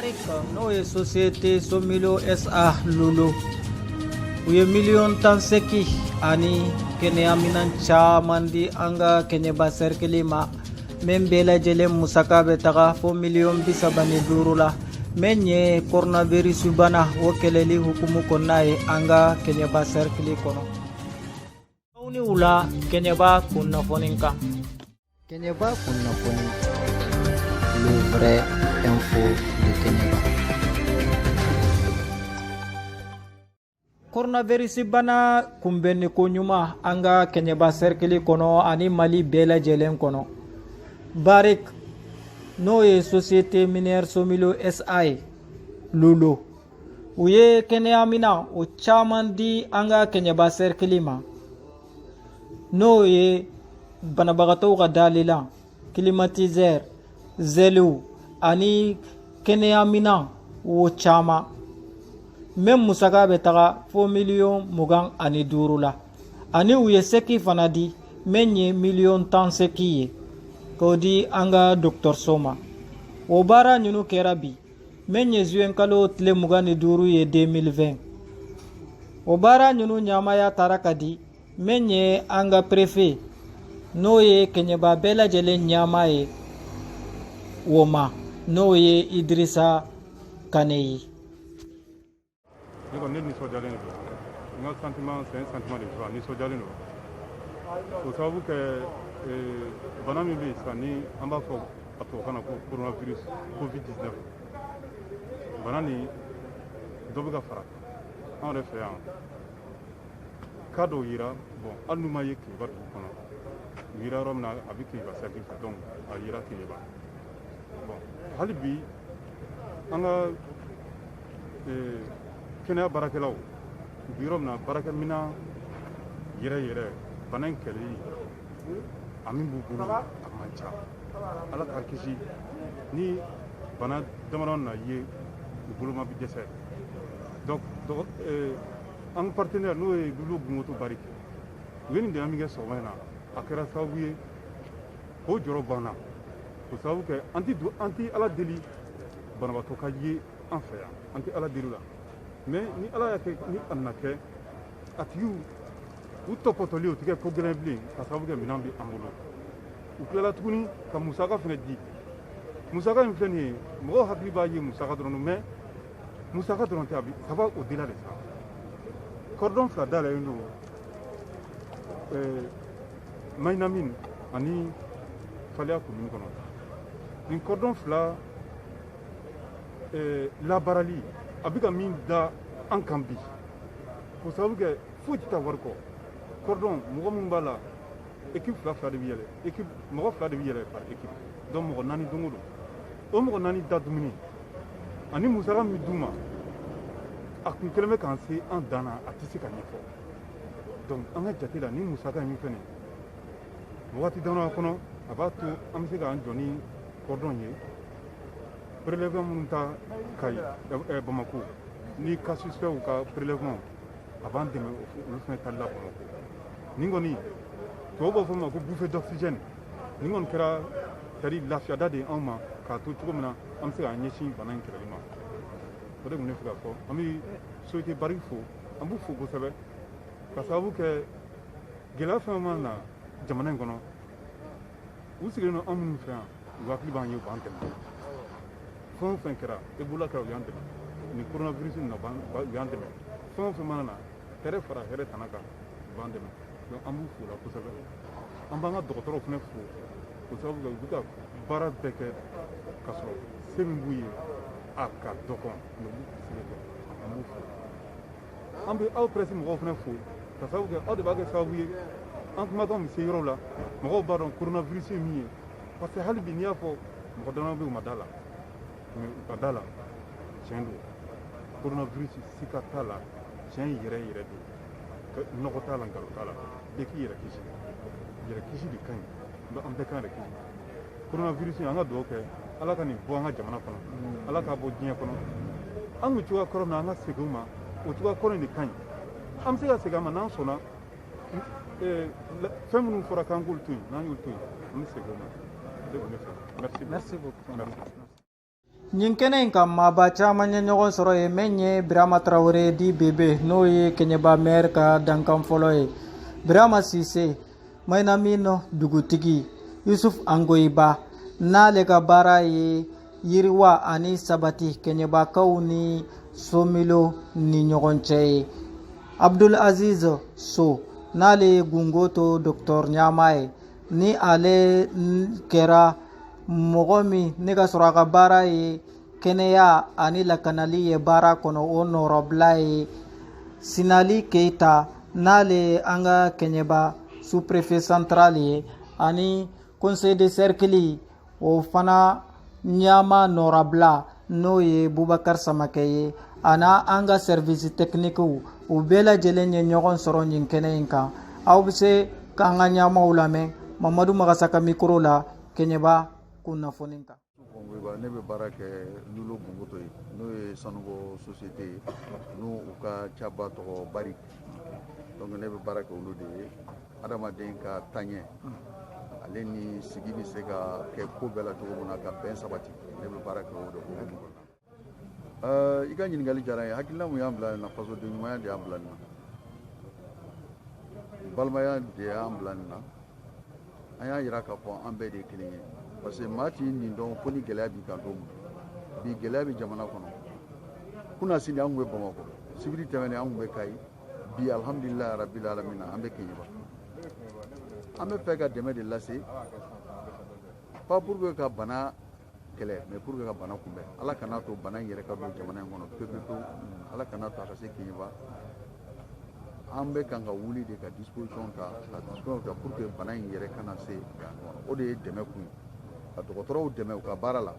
Barik no ye société Somilo SA Lulu u ye miliyɔn 18 ani kɛnɛyaminan caman di an ka kɛɲɛba cercle ma min bɛɛ lajɛlen musaka bɛ taga fo miliyɔn 35 la min ye coronavirus bana o kɛlɛli hukumu kɔnɔna ye an ka kɛɲɛba cercle kɔnɔ. Aw ni wula kɛɲɛba kunnafoni kan. Kɛɲɛba kunnafoni, le vrai info de Kɛɲɛba. Coronavirus bana kunbɛnni ko ɲuman an ka kɛɲɛba cercle kɔnɔ ani Mali bɛɛ lajɛlen kɔnɔ. Barik n'o ye société minière Somilo SA ye Lolo u ye kɛnɛyaminan o caman di an ka kɛɲɛba cercle ma n'o ye banabagatɔw ka dalilan climatiseur zeliw ani kɛnɛyaminan o caman min musaka bɛ taga fo miliyɔn 25 la ani u ye seki fana di min ye miliyɔn 10 seki ye k'o di an ka dɔgɔtɔrɔso ma. O baara ninnu kɛra bi min ye juin kalo tile 25 ye 2020. O baara ninnu ɲamaya taara ka di min ye an ka préfet n'o ye kɛɲɛba bɛɛ lajɛlen ɲama ye o ma n'o ye Idrissa Kane ye. Ne kɔni ne nisɔndiyalen don. N ka sentiment c'est un sentiment de joie. Nisɔndiyalen don. O sababu kɛ bana min bɛ yen sisan ni an b'a fɔ a tubabukan na ko coronavirus Covid-19. Bana nin dɔ bɛ ka fara anw yɛrɛ fɛ yan. Cas dɔw yira bon hali n'u ma ye Keyeba dugu kɔnɔ. U yira yɔrɔ min na a bɛ Keyeba cercle fɛ donc a yira Keyeba. Bon hali bi an ka kɛnɛya baarakɛlaw u bɛ yɔrɔ min na baarakɛminɛn yɛrɛ yɛrɛ bana in kɛlɛli a min b'u bolo a man ca ala k'an kisi ni bana damadɔ na ye u bolo ma bi dɛsɛ donc an ka partenaire n'o ye Lulu Gungoto Barik u ye nin dɛmɛ min kɛ sɔgɔma in na a kɛra sababu ye k'o jɔyɔrɔ banna o sababu kɛ an ti ala deli banabaatɔ ka ye an fɛ yan an ti ala deli la mais ni ala y'a kɛ ni a nana kɛ a tigiw u tɔpɔtɔli o tɛ kɛ ko gɛlɛn bilen ka sababu kɛ minɛn bɛ an bolo u tilala tuguni ka musaka fana di musaka in filɛ nin ye mɔgɔw hakili b'a ye musaka dɔrɔn mais musaka dɔrɔn tɛ a bi ça va au-delà de ça cordon 2 dayɛlɛlen don Maïnamine ani Faliya commune kɔnɔ nin cordon 2 labaarali a bɛ ka min da an kan bi k'o sababu kɛ foyi tɛ taa wari kɔ cordon mɔgɔ min b'a la équipe 2 de bɛ yɛlɛ mɔgɔ 2 de bɛ yɛlɛ par équipe donc mɔgɔ 4 don o don o mɔgɔ 4 da dumuni ani musaka min d'u ma a kun kɛlen bɛ k'an se an dan na a tɛ se ka ɲɛfɔ donc an ka jate la ni musaka min fɛnɛ wagati dama kɔnɔ a b'a to an bɛ se k'an jɔ ni cordon ye prélèvement minnu ta Kayi Bamako ni cas suspect ka prélèvement a b'an dɛmɛ olu fɛnɛ tali la Bamako nin kɔni tubabu b'a fɔ ma ko bouffée d'oxygène nin kɔni kɛra c'est-à-dire lafiyada de anw ma k'a to cogo min na an bɛ se k'an ɲɛsin bana in kɛlɛli ma o de tun ne fɛ ka fɔ an bɛ société Barik fo an b'u fo kosɛbɛ ka sababu kɛ gɛlɛya fɛn mana na jamana in kɔnɔ u sigilen don anw minnu fɛ yan u hakili b'an ye u b'an dɛmɛ fɛn o fɛn kɛra Ebola kɛra u y'an dɛmɛ ni coronavirus na u y'an dɛmɛ fɛn o fɛn mana na hɛrɛ fara hɛrɛ tana kan u b'an dɛmɛ donc an b'u fo la kosɛbɛ an b'an ka dɔgɔtɔrɔw fɛnɛ fo o sababu kɛ u bɛ ka baara bɛɛ kɛ ka sɔrɔ se min b'u ye a ka dɔgɔ mais u b'u sɛbɛ kɛ an b'u fo an bɛ aw presse mɔgɔw fɛnɛ fo ka sababu kɛ aw de b'a kɛ sababu ye an kumakan bɛ se yɔrɔ la mɔgɔw b'a dɔn coronavirus ye min ye parce que hali bi n'i y'a fɔ mɔgɔ dama bɛ u ma da la mais u ka da la tiɲɛ don coronavirus sika t'a la tiɲɛ yɛrɛ yɛrɛ don nɔgɔ t'a la nkalon t'a la bɛɛ k'i yɛrɛ kisi de ka ɲi an bɛɛ kan yɛrɛ kisi coronavirus an ka dugawu kɛ ala ka nin bɔ an ka jamana kɔnɔ ala k'a bɔ diɲɛ kɔnɔ an kun cogoya kɔrɔ min na an ka segin u ma o cogoya kɔrɔ in de ka ɲi an bɛ se ka segin a ma n'an sɔnna fɛn minnu fɔra k'an k'olu to yen n'an y'olu to yen an bɛ segin o ma merci beaucoup. Merci beaucoup. Merci. nin kɛnɛ in kan maaba caaman ye ɲɔgɔn sɔrɔ ye min ye birama tarawele di bebe n'o ye kɛɲɛba mɛr ka dankan fɔlɔ ye birama sise mayinamino dugutigi yusuf angoyiba n'ale ka baara ye yiriwa ani sabati kɛɲɛbakaw ni somilo ni ɲɔgɔn cɛ ye abdul aziz so n'ale ye gungo to dr ɲama ye ni ale kɛra mɔgɔ min ne ka sɔrɔ a ka baara ye kɛnɛya ani lakanali ye baara kɔnɔ o nɔrɔbila ye sinali keita n'ale an ka kɛɲɛba sous-préfet central ye ani conseil de cercle o fana ɲama nɔrabila n'o ye bubakar samakɛ ye ana an ka service technique u bɛɛ lajɛlen ye ɲɔgɔn sɔrɔ nin kɛnɛ in kan aw bɛ se k'an ka ɲamaw lamɛn mamadu magasa ka micro la kɛɲɛba kunnafoni kan. Ne bɛ baara kɛ Lulo Bungoto ye n'o ye sanuko société ye n'u ka caba tɔgɔ Bari donc ne bɛ baara kɛ olu de ye adamaden ka taɲɛ ale ni sigi bɛ se ka kɛ ko bɛɛ la cogo min na ka bɛn sabati ne bɛ baara kɛ o de kɔnɔ. I ka ɲininkali diyara n ye hakilina mun y'an bila nin na fasoden ɲumanya de y'an bila nin na balimaya de y'an bila nin na an y'a yira k'a fɔ an bɛɛ de ye kelen ye parce que maa t'i nin dɔn fo ni gɛlɛya b'i kan don min bi gɛlɛya bɛ jamana kɔnɔ kunna sini an tun bɛ Bamakɔ sibiri tɛmɛnen an tun bɛ Kayi bi alhamdulilayi rabil alamina an bɛ Kɛɲɛba an bɛ fɛ ka dɛmɛ de lase pas pour que ka bana kɛlɛ mais pour que ka bana kunbɛn ala kana to bana in yɛrɛ ka don jamana in kɔnɔ pepewu ala kana to a ka se Kɛɲɛba an bɛ kan ka wuli de ka disposition ta pour que bana in yɛrɛ kana se yan kɔnɔ o de ye dɛmɛ kun ye ka dɔgɔtɔrɔw dɛmɛ u ka baara la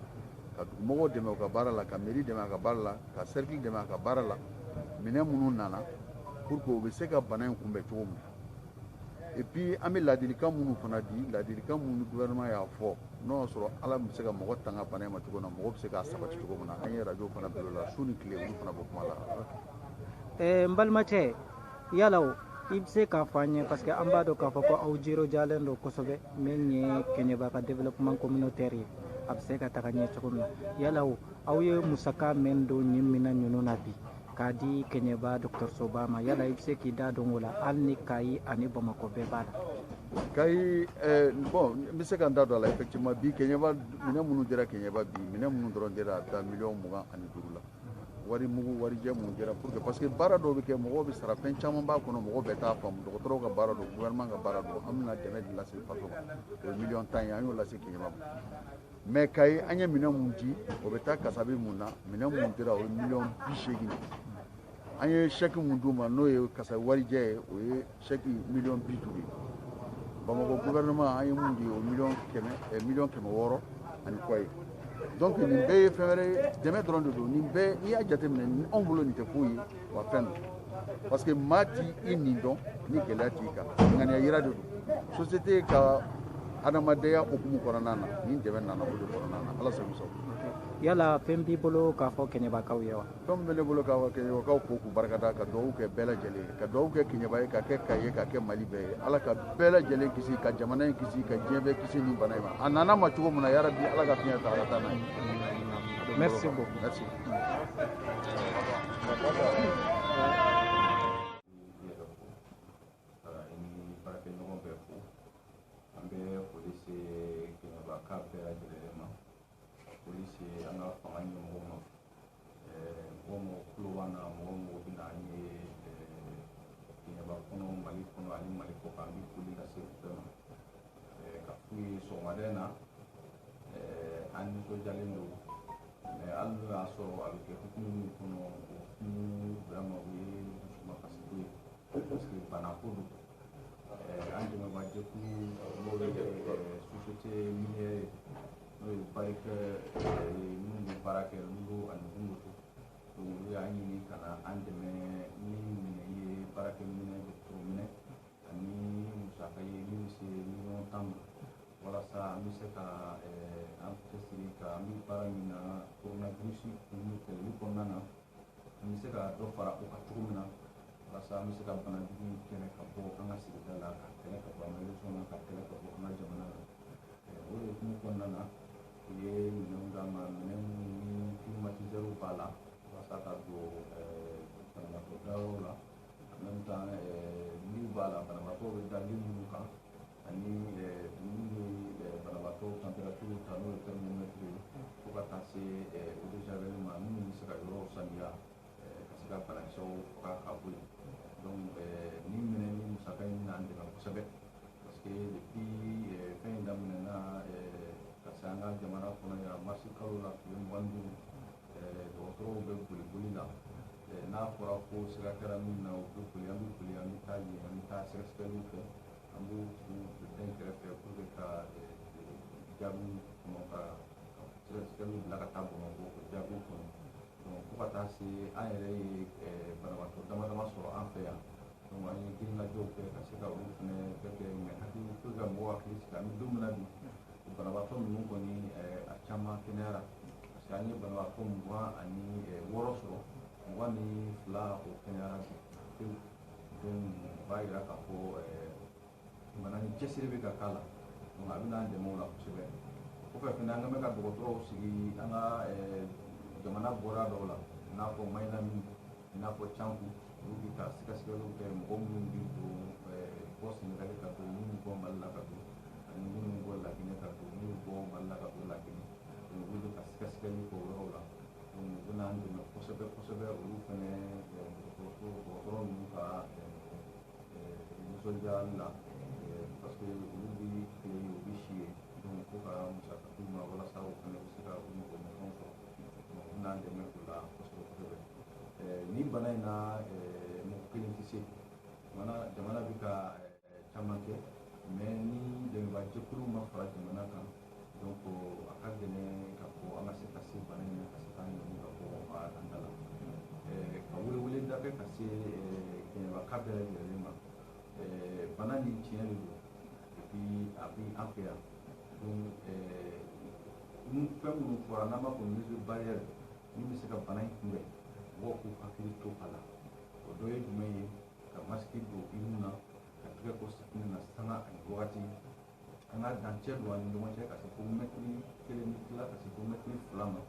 ka dugumɔgɔw dɛmɛ u ka baara la ka mairie dɛmɛ a ka baara la ka cercle dɛmɛ a ka baara la minɛn minnu nana pour que u bɛ se ka bana in kunbɛn cogo min et puis an bɛ ladilikan minnu fana di ladilikan minnu gouvernement y'a fɔ n'o y'a sɔrɔ ala bɛ se ka mɔgɔ tanga bana in ma cogo min na mɔgɔ bɛ se k'a sabati cogo min na an ye radio fana bilo la su ni tile olu fana bɛ kuma la. n balimacɛ yala i bɛ se k'a fɔ an ye parce que an b'a dɔn k'a fɔ ko aw jirojalen don kosɛbɛ min ye kɛɲɛba ka développement communautaire ye a bɛ se ka taga ɲɛ cogo min na yala aw ye musaka min don nin minɛn ninnu na bi k'a di kɛɲɛba dɔgɔtɔrɔsoba ma yala i bɛ se k'i da don o la hali ni Kayi ani Bamakɔ bɛɛ b'a la. Kayi bon n bɛ se ka n da don a la effectivement bi Kɛɲɛba minɛn minnu dira Kɛɲɛba bi minɛn minnu dɔrɔn dira a bɛ taa miliyɔn 25 la. Wari mugu warijɛ mun dira pour que parce que baara dɔw bɛ kɛ mɔgɔw bɛ sara fɛn caman b'a kɔnɔ mɔgɔw bɛɛ t'a faamu dɔgɔtɔrɔw ka baara don gouvernement ka baara don an bɛna dɛmɛ de lase faso ma o ye miliyɔn 10 ye an y'o lase Kɛɲɛba ma mais Kayi an ye minɛn mun di o bɛ taa kasabi mun na minɛn mun dira o ye miliyɔn 80 an ye chèque mun d'u ma n'o ye kasa warijɛ ye o ye chèque miliyɔn 50 ye Bamakɔ gouvernement an ye mun di o miliyɔn 600 ani kɔ ye donc nin bɛɛ ye fɛn wɛrɛ ye dɛmɛ dɔrɔn de don nin bɛɛ n'i y'a jateminɛ ni anw bolo nin tɛ foyi ye wa fɛn don parce que maa ti i nin dɔn ni gɛlɛya t'i kan ŋaniya yira de don société ka adamadenya hukumu kɔnɔna na nin dɛmɛ nana o de kɔnɔna na ala sago sago. yala fɛn b'i bolo k'a fɔ kɛɲɛbakaw ye wa. fɛn min bɛ ne bolo k'a fɔ kɛɲɛbakaw fo k'u barikada ka dugawu kɛ bɛɛ lajɛlen ye ka dugawu kɛ Kɛɲɛba ye ka kɛ Kayi ye ka kɛ Mali bɛɛ ye ala ka bɛɛ lajɛlen kisi ka jamana in kisi ka diɲɛ bɛɛ kisi nin bana in ma a nana ma cogo min na yarabi ala ka fiɲɛ ta ala taa n'a ye. Merci beaucoup. Merci. Polisi an ka fanga ɲɛmɔgɔw ma mɔgɔ mɔgɔ kulo b'an na mɔgɔ mɔgɔ bɛ na an ye Kɛɲɛba kɔnɔ Mali kɔnɔ ani Mali kɔ kan an bɛ foli lase u bɛɛ ma ka f'u ye sɔgɔmada in na an nisɔndiyalen don mais hali n'o y'a sɔrɔ a bɛ kɛ hukumu min kɔnɔ o hukumu vraiment o ye dusukasigo ye parce que bana ko don an dɛmɛbagajɛkulu n'o ye société minière n'o ye barikɛ minnu bɛ baara kɛ Lulo ani Bungoto donc olu y'an ɲini ka na an dɛmɛ ni minɛ ye baarakɛ minɛ dɔgɔtɔrɔ minɛ ani musaka ye min bɛ se miliyɔn 10 ma walasa an bɛ se ka an cɛsiri ka an bɛ baara min na coronavirus kɛlɛli kɔnɔna na an bɛ se ka dɔ fara o kan cogo min na walasa an bɛ se ka bana jugu in kɛlɛ ka bɔ an ka sigida la ka kɛlɛ ka bɔ an ka région na ka kɛlɛ ka bɔ an ka jamana la o de hukumu kɔnɔna na u ye minɛnw d'a ma minɛn minnu ni b'a la walasa ka don banabaatɔ dayɔrɔ la en même temps liw b'a la banabaatɔ bɛ da liw minnu kan ani minnu bɛ banabaatɔ température ta n'o ye thermomètre ye fo ka taa se eau de javel ma minnu bɛ se ka yɔrɔw saniya ka se ka banakisɛw faga ka bɔ yen donc ni minɛ ni musaka in n'an dɛmɛ kosɛbɛ parce que depuis fɛn in daminɛna ka se an ka jamana kɔnɔ yan marisi kalo la tile 25 dɔgɔtɔrɔw bɛ boli la n'a fɔra ko sira kɛra min na u bɛ boli an bɛ boli an bɛ taa yen an bɛ taa sɛgɛsɛgɛliw kɛ an b'u den kɛrɛfɛ pour que ka jaabi kɔnɔ ka sɛgɛsɛgɛliw bila ka taa Bamakɔ o jaabiw kɔnɔ donc fo ka taa se an yɛrɛ ye banabaatɔ dama dama sɔrɔ an fɛ yan donc an ye girinajɔw kɛ ka se ka olu fɛnɛ bɛɛ kɛ mais hakili pour que ka mɔgɔw hakili sigi an bɛ don min na bi banabaatɔ ninnu kɔni a caman kɛnɛyara parce que an ye banabaatɔ 26 sɔrɔ 22 o kɛnɛyara pewu donc o b'a yira k'a fɔ bana ni cɛsiri bɛ ka k'a la donc a bɛna an dɛmɛ o la kosɛbɛ o kɔfɛ fɛnɛ an ka mɛn ka dɔgɔtɔrɔw sigi an ka jamana bɔra dɔw la i n'a fɔ Mayinamin i n'a fɔ Canku olu bɛ ka sɛgɛsɛgɛliw kɛ mɔgɔ minnu bɛ don bɔ Senegali ka don minnu bɔ Mali la ka don ani minnu bɔ Laginɛ ka don minnu bɔ Mali la ka don Laginɛ donc olu bɛ ka sɛgɛsɛgɛli kɛ o yɔrɔ la donc u bɛna an dɛmɛ kosɛbɛ kosɛbɛ olu fɛnɛ dɔgɔtɔrɔ ninnu ka nisɔndiyali la parce que olu bɛ tile ye u bɛ si ye donc fo ka musaka d'u ma walasa o fɛnɛ bɛ se ka u ɲɔgɔnnaw sɔrɔ donc u bɛna an dɛmɛ o la kosɛbɛ kosɛbɛ ni bana in na mɔgɔ kelen tɛ se jamana bɛ ka caman kɛ mais ni dɛmɛbagajɛkuluw ma fara jamana kan donc a ka gɛlɛn k'a fɔ an ka se ka se bana in ka se k'an ɲɔgɔn ka bɔ an da la ka weleweleda kɛ ka se kɛɲɛbaka bɛɛ lajɛlen ma bana nin tiɲɛ de don et puis a bɛ an fɛ yan donc fɛn minnu fɔra n'an b'a fɔ mesure barrière min bɛ se ka bana in kunbɛn mɔgɔw k'u hakili to a la o dɔ ye jumɛn ye ka masiki don i nun na ka tɛgɛ ko safunɛ na sanga ani wagati an ka dancɛ don ani ɲɔgɔn cɛ ka se fo mɛtiri 1 ni tila ka se fo mɛtiri 2 ma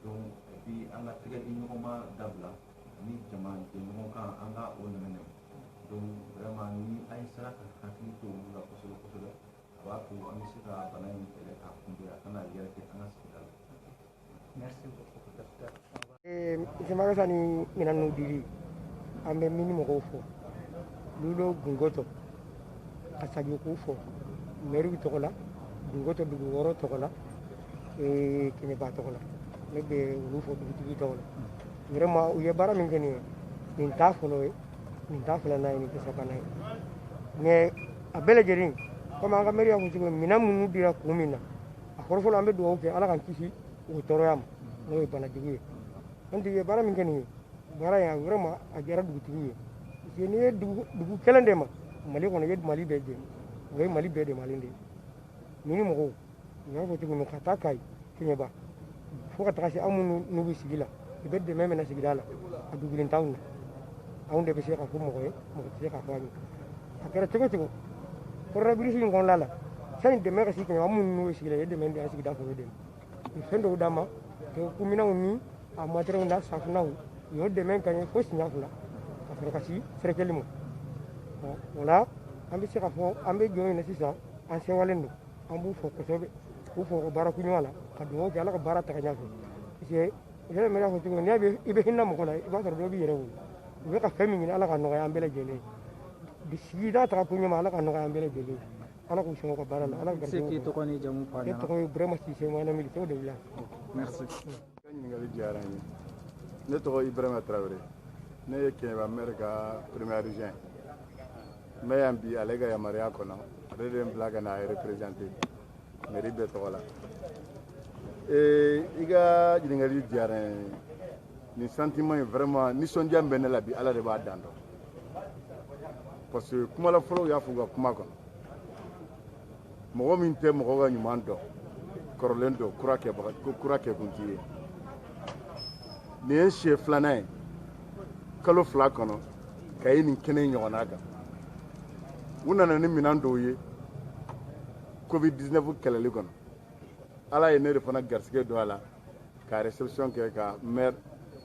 donc et puis an ka tɛgɛ di ɲɔgɔn ma dabila ani jama jɛ ɲɔgɔn kan an ka o nɛmɛ donc vraiment ni an ye sera ka hakili to olu la kosɛbɛ kosɛbɛ a b'a to an bɛ se ka bana in kɛlɛ k'a kunbɛn a kana yɛrɛkɛ an ka sigida la. Merci beaucoup docteur. Semaka ni minanu diri an bɛ min mɔgɔw fɔ lulo gungoto asajuku fɔ mairie tɔgɔ la gungoto dugu wɔɔrɔ tɔgɔ la Kɛɲɛba tɔgɔ la ne bɛ olu fɔ dugutigi tɔgɔ la vraiment u ye baara min kɛ nin t'a fɔlɔ ye nin t'a filanan ye nin tɛ sabanan ye mais a bɛɛ lajɛlen komi an ka mairie y'a fɔ cogo min minɛn minnu dira kun min na a fɔlɔfɔlɔ an bɛ dugawu kɛ ala k'an kisi o tɔɔrɔya ma n'o ye banajugu ye an tɛ ye baara min kɛ nin ye baara in vraiment a diyara dugutigi ye parce que n'i ye dugu kelen de ma Mali kɔnɔ i ye Mali bɛɛ jɛ o ye Mali bɛɛ de malen de ye nin mɔgɔw u y'a fɔ cogo min ka taa Kayi Kɛɲɛba fo ka taga se an minnu n'u bɛ sigi la i bɛ dɛmɛ minɛ sigida la a dugulen t'anw na anw de bɛ se ka fɔ mɔgɔ ye mɔgɔ tɛ se ka fɔ an ye a kɛra cogo cogo coronavirus in kɔnɔna la sani dɛmɛ ka sigi Kɛɲɛba an minnu n'u bɛ sigi la i ye dɛmɛ di an sigida kɔnɔ dɛmɛ u fɛn dɔw d'an ma kuminanw ni a matériel na safunɛw u y'o dɛmɛ ka ɲɛ fo siɲɛ 2 ka sɔrɔ ka si furakɛli ma o la an bɛ se ka fɔ an bɛ jɔn in na sisan an sewalen don an b'u fɔ kosɛbɛ k'u fɔ o baara kuɲɔgɔn la ka dugawu kɛ ala ka baara taga ɲɛfɛ parce que yɛrɛ mɛ y'a fɔ cogo min n'i i bɛ hinɛ mɔgɔ la i b'a sɔrɔ dɔ b'i yɛrɛ wolo u bɛ ka fɛn min ɲini ala ka nɔgɔya an bɛɛ lajɛlen ye sigida taga kuɲɔgɔn ala ka nɔgɔya an bɛɛ lajɛlen ye ala k'u sɔn u ka baara la ala ka se k'i tɔgɔ ni jamu fɔ an ne ɲɛna. tɔgɔ ye Burama Sise Mayinamin Sow de wula. Merci. ka ɲininkali diyara n ye ne tɔgɔ Ibrahima Traoré ne ye Kɛɲɛba maire ka premier adjoint n bɛ yan bi ale ka yamaruya kɔnɔ ale de ye n bila ka n'a représenté mairie bɛɛ tɔgɔ la i ka ɲininkali diyara n ye nin sentiment ye vraiment nisɔndiya min bɛ ne la bi ala de b'a dan dɔn parce que kuma la fɔlɔw y'a fɔ u ka kuma kɔnɔ mɔgɔ min tɛ mɔgɔ ka ɲuman dɔn kɔrɔlen dɔn kura kɛkun t'i ye nin ye siɲɛ 2nan ye kalo 2 kɔnɔ ka ye nin kɛnɛ in ɲɔgɔnna kan u nana ni minɛn dɔw ye covid 19 kɛlɛli kɔnɔ ala ye ne de fana garisɛgɛ don a la ka réception kɛ ka maire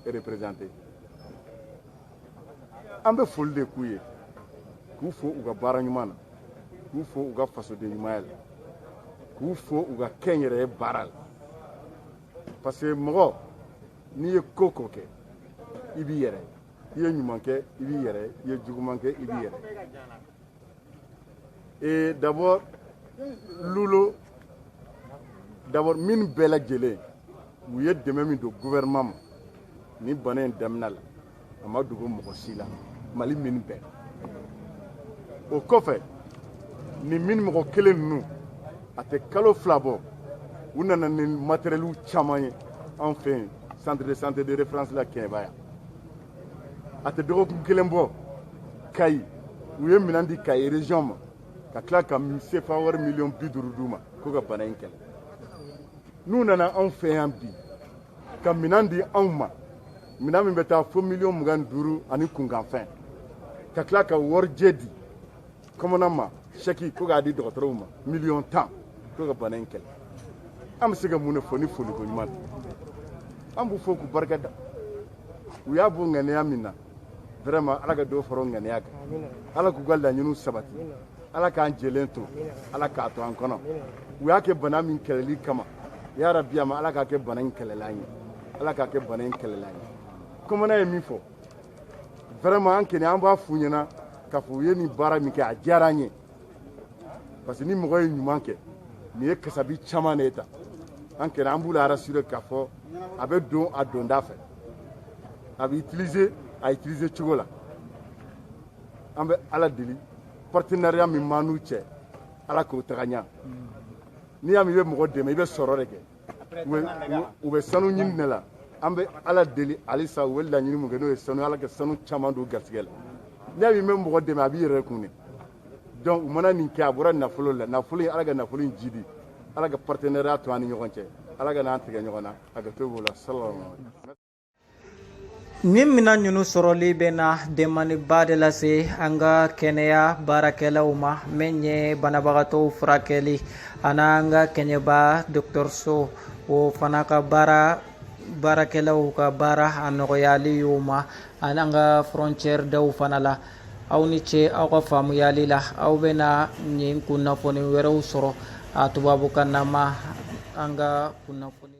représenté an bɛ foli de k'u ye k'u fo u ka baara ɲuman na k'u fo u ka fasoden ɲumanya la k'u fo u ka kɛnyɛrɛye baara la parce que mɔgɔ n'i ye ko ko kɛ i b'i yɛrɛ i ye ɲuman kɛ i b'i yɛrɛ i ye juguman kɛ i b'i yɛrɛ et d'abord Lulo d'abord min bɛɛ lajɛlen u ye dɛmɛ min don gouvernement ma ni bana in daminɛ la a ma dogo mɔgɔ si la Mali min bɛɛ o kɔfɛ ni min mɔgɔ kelen ninnu a tɛ kalo 2 bɔ u nana ni matériel caman ye an fɛ yen centre de santé de référence la Kɛɲɛba yan a tɛ dɔgɔkun kelen bɔ Kayi u ye minɛn di Kayi région ma ka tila ka CFA wari miliyɔn 50 d'u ma ko ka bana in kɛlɛ n'u nana anw fɛ yan bi ka minɛn di anw ma minɛn min bɛ taa fo miliyɔn 25 ani kunkanfɛn ka tila ka warijɛ di kɔmɔna ma chèque ko k'a di dɔgɔtɔrɔw ma miliyɔn 10 ko ka bana in kɛlɛ an bɛ se ka mun de fɔ ni foliko ɲuman tɛ an b'u fɔ k'u barikada u y'a bɔ ŋaniya min na vraiment ala ka dɔ fara o ŋaniya kan ala k'u ka laɲiniw sabati ala k'an jɛlen to ala k'a to an kɔnɔ u y'a kɛ bana min kɛlɛli kama ya rabbi ama ala k'a kɛ bana in kɛlɛlan ye ala k'a kɛ bana in kɛlɛlan ye kɔmɔna ye min fɔ vraiment an kɛnɛ an b'a f'u ɲɛna k'a fɔ u ye nin baara min kɛ a diyara an ye parce que ni mɔgɔ ye ɲuman kɛ nin ye kasabi caman de ye ta an kɛnɛ an b'u la rassurer k'a fɔ a bɛ don a donda fɛ a bɛ utiliser cogo la an bɛ ala deli partenariat min b'an n'u cɛ ala k'o taga ɲɛ n'i y'a mɛn i bɛ mɔgɔ dɛmɛ i bɛ sɔrɔ de kɛ u bɛ sanu ɲini de la an bɛ ala deli halisa u bɛ laɲini mun kɛ n'o ye sanu ala ka sanu caman don garisɛgɛ la n'i y'a mɛn i bɛ mɔgɔ dɛmɛ a b'i yɛrɛ kun de donc u mana nin kɛ a bɔra nafolo la nafolo in ala ka nafolo in ji di ala ka partenariat to an ni ɲɔgɔn cɛ ala ka n'an tigɛ ɲɔgɔn na a ka to b'o la salamu nin mina ɲunu sɔrɔli bɛ na dɛmɛniba de lase an ka kɛnɛya baarakɛlaw ma min ye banabagatɔw furakɛli an'an ka kɛɲɛba dɔgɔtɔrɔso o fana ka baarakɛlaw ka baara a nɔgɔyali y'o ma ani an ka frontière daw fana la aw ni ce aw ka faamuyali la aw bɛna nin kunnafoni wɛrɛw sɔrɔ a tubabukan na ma an ka kunnafoni